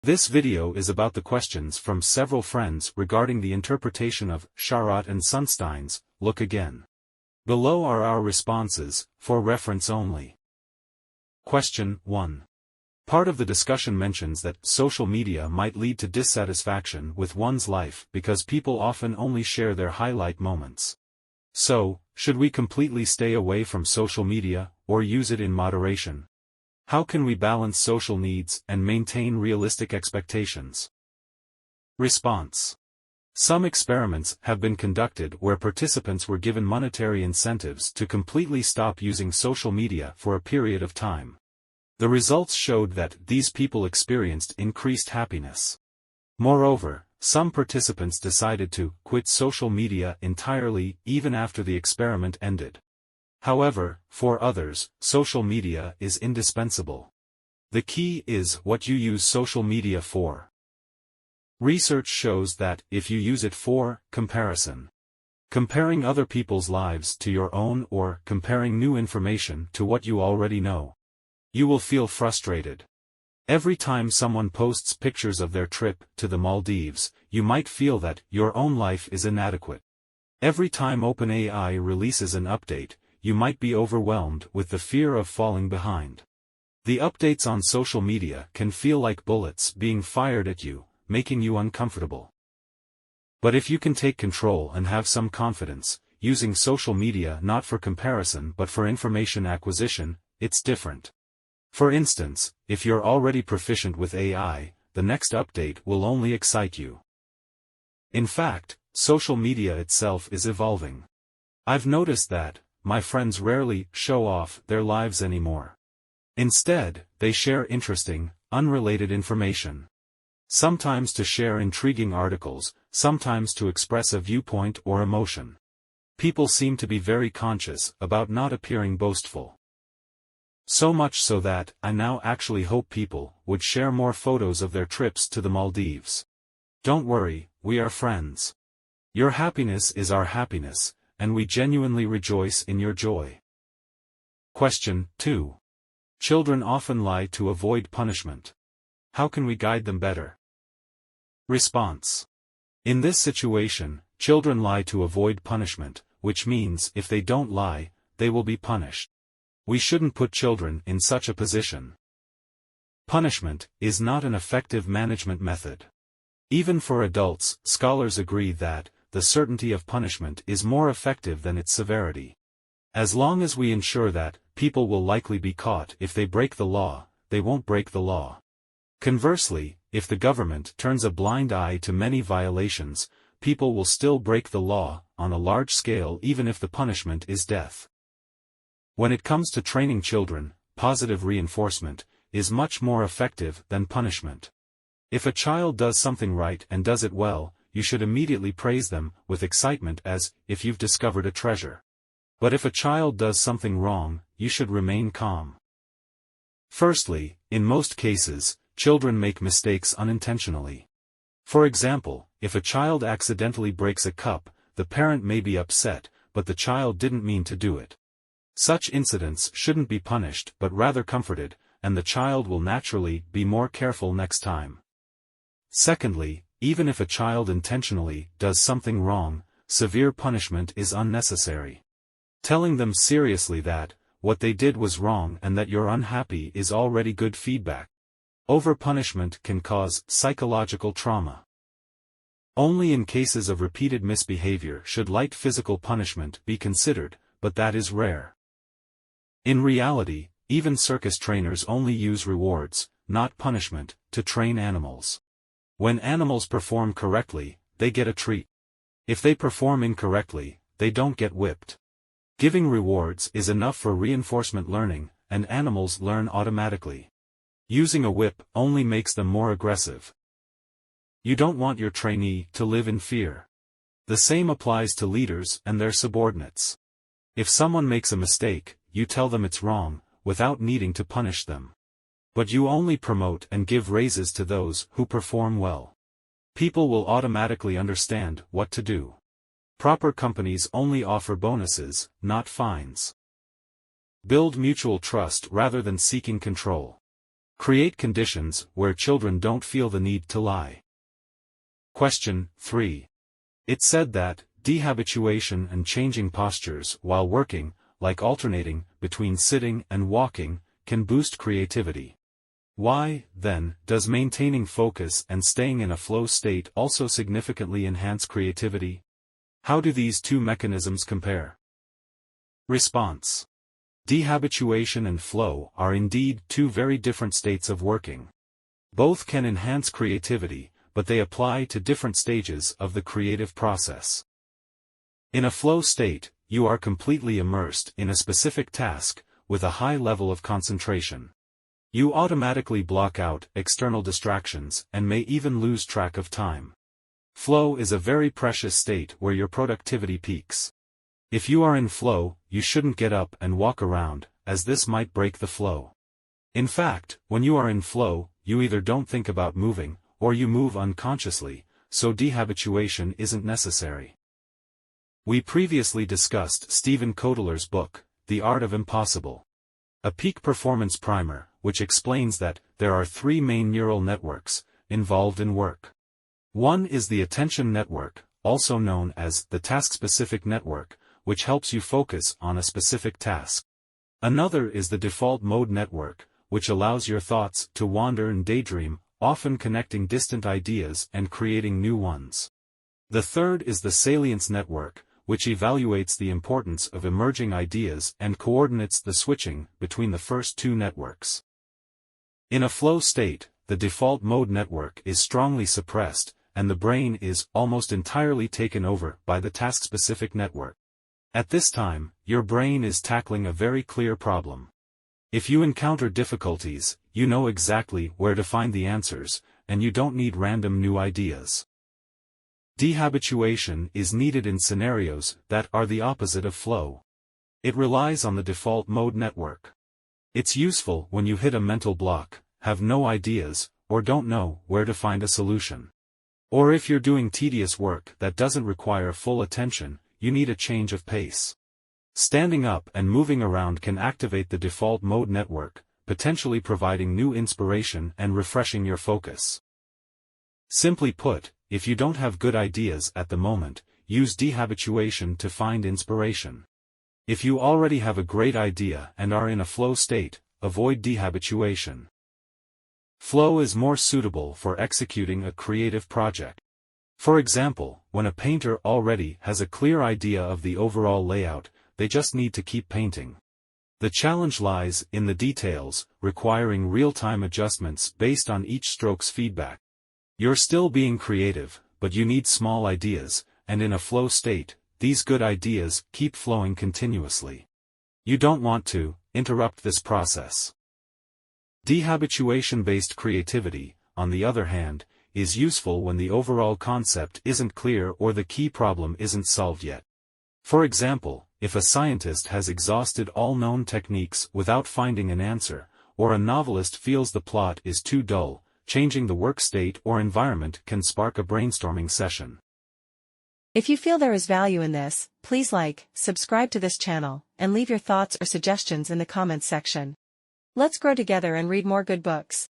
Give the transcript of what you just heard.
This video is about the questions from several friends regarding the interpretation of Sharot and Sunstein's "Look Again." Below are our responses, for reference only. Question 1. Part of the discussion mentions that social media might lead to dissatisfaction with one's life because people often only share their highlight moments. So, should we completely stay away from social media, or use it in moderation? How can we balance social needs and maintain realistic expectations? Response. Some experiments have been conducted where participants were given monetary incentives to completely stop using social media for a period of time. The results showed that these people experienced increased happiness. Moreover, some participants decided to quit social media entirely even after the experiment ended. However, for others, social media is indispensable. The key is what you use social media for. Research shows that if you use it for comparison, comparing other people's lives to your own or comparing new information to what you already know, you will feel frustrated. Every time someone posts pictures of their trip to the Maldives, you might feel that your own life is inadequate. Every time OpenAI releases an update, you might be overwhelmed with the fear of falling behind. The updates on social media can feel like bullets being fired at you, making you uncomfortable. But if you can take control and have some confidence, using social media not for comparison but for information acquisition, it's different. For instance, if you're already proficient with AI, the next update will only excite you. In fact, social media itself is evolving. I've noticed that my friends rarely show off their lives anymore. Instead, they share interesting, unrelated information. Sometimes to share intriguing articles, sometimes to express a viewpoint or emotion. People seem to be very conscious about not appearing boastful. So much so that I now actually hope people would share more photos of their trips to the Maldives. Don't worry, we are friends. Your happiness is our happiness, and we genuinely rejoice in your joy. Question 2. Children often lie to avoid punishment. How can we guide them better? Response. In this situation, children lie to avoid punishment, which means if they don't lie, they will be punished. We shouldn't put children in such a position. Punishment is not an effective management method. Even for adults, scholars agree that the certainty of punishment is more effective than its severity. As long as we ensure that people will likely be caught if they break the law, they won't break the law. Conversely, if the government turns a blind eye to many violations, people will still break the law on a large scale even if the punishment is death. When it comes to training children, positive reinforcement is much more effective than punishment. If a child does something right and does it well, you should immediately praise them with excitement as if you've discovered a treasure. But if a child does something wrong, you should remain calm. Firstly, in most cases, children make mistakes unintentionally. For example, if a child accidentally breaks a cup, the parent may be upset, but the child didn't mean to do it. Such incidents shouldn't be punished but rather comforted, and the child will naturally be more careful next time. Secondly, even if a child intentionally does something wrong, severe punishment is unnecessary. Telling them seriously that what they did was wrong and that you're unhappy is already good feedback. Over-punishment can cause psychological trauma. Only in cases of repeated misbehavior should light physical punishment be considered, but that is rare. In reality, even circus trainers only use rewards, not punishment, to train animals. When animals perform correctly, they get a treat. If they perform incorrectly, they don't get whipped. Giving rewards is enough for reinforcement learning, and animals learn automatically. Using a whip only makes them more aggressive. You don't want your trainee to live in fear. The same applies to leaders and their subordinates. If someone makes a mistake, you tell them it's wrong, without needing to punish them. But you only promote and give raises to those who perform well. People will automatically understand what to do. Proper companies only offer bonuses, not fines. Build mutual trust rather than seeking control. Create conditions where children don't feel the need to lie. Question 3. It's said that dehabituation and changing postures while working, like alternating between sitting and walking, can boost creativity. Why, then, does maintaining focus and staying in a flow state also significantly enhance creativity? How do these two mechanisms compare? Response. Dehabituation and flow are indeed two very different states of working. Both can enhance creativity, but they apply to different stages of the creative process. In a flow state, you are completely immersed in a specific task, with a high level of concentration. You automatically block out external distractions and may even lose track of time. Flow is a very precious state where your productivity peaks. If you are in flow, you shouldn't get up and walk around, as this might break the flow. In fact, when you are in flow, you either don't think about moving, or you move unconsciously, so dehabituation isn't necessary. We previously discussed Stephen Kotler's book, The Art of Impossible. A peak performance primer, which explains that there are three main neural networks involved in work. One is the attention network, also known as the task-specific network, which helps you focus on a specific task. Another is the default mode network, which allows your thoughts to wander and daydream, often connecting distant ideas and creating new ones. The third is the salience network, which evaluates the importance of emerging ideas and coordinates the switching between the first two networks. In a flow state, the default mode network is strongly suppressed, and the brain is almost entirely taken over by the task-specific network. At this time, your brain is tackling a very clear problem. If you encounter difficulties, you know exactly where to find the answers, and you don't need random new ideas. Dehabituation is needed in scenarios that are the opposite of flow. It relies on the default mode network. It's useful when you hit a mental block, have no ideas, or don't know where to find a solution. Or if you're doing tedious work that doesn't require full attention, you need a change of pace. Standing up and moving around can activate the default mode network, potentially providing new inspiration and refreshing your focus. Simply put, if you don't have good ideas at the moment, use dehabituation to find inspiration. If you already have a great idea and are in a flow state, avoid dehabituation. Flow is more suitable for executing a creative project. For example, when a painter already has a clear idea of the overall layout, they just need to keep painting. The challenge lies in the details, requiring real-time adjustments based on each stroke's feedback. You're still being creative, but you need small ideas, and in a flow state, these good ideas keep flowing continuously. You don't want to interrupt this process. Dehabituation-based creativity, on the other hand, is useful when the overall concept isn't clear or the key problem isn't solved yet. For example, if a scientist has exhausted all known techniques without finding an answer, or a novelist feels the plot is too dull, changing the work state or environment can spark a brainstorming session. If you feel there is value in this, please like, subscribe to this channel, and leave your thoughts or suggestions in the comments section. Let's grow together and read more good books.